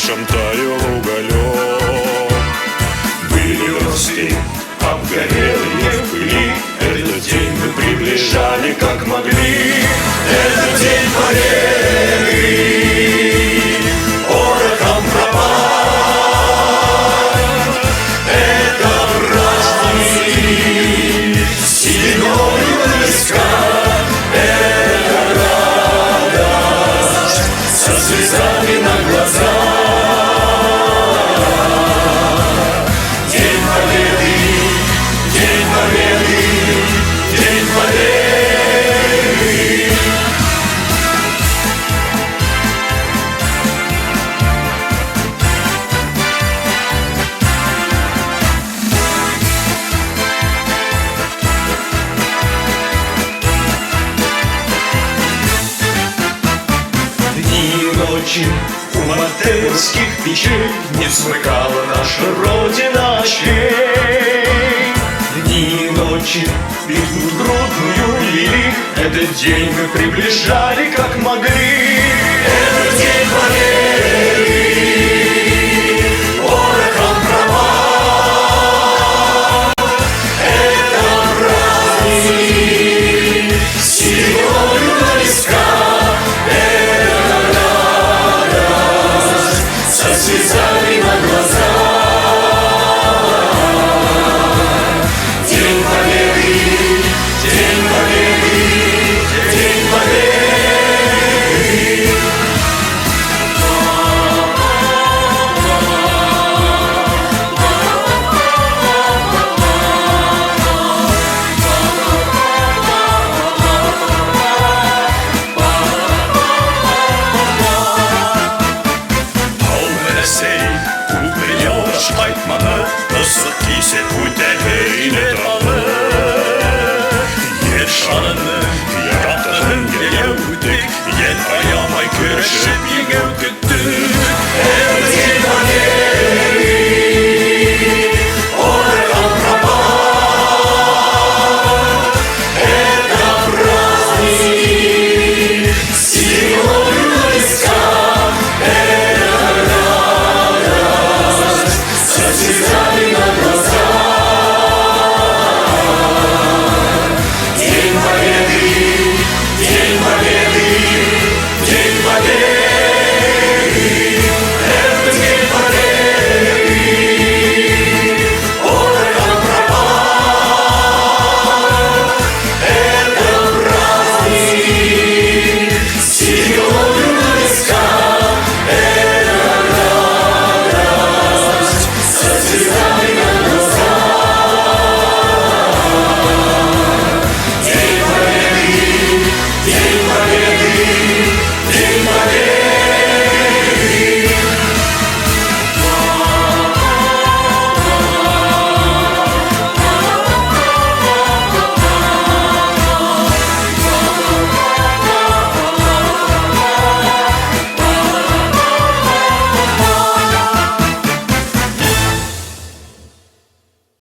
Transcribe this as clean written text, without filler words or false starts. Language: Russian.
крышам таял уголек. Были грусти, обгорелые в пыли, этот день мы приближали как могли. Этот день победы порохом пропал. Это праздник сединою близка. Это радость со слезами на глазах. День победы, день победы, день победы. Дни и ночи у материнских печей не смыкала наша Родина очей. Дни и ночи битву грудную вели, этот день мы приближали как могли. Этот день победы.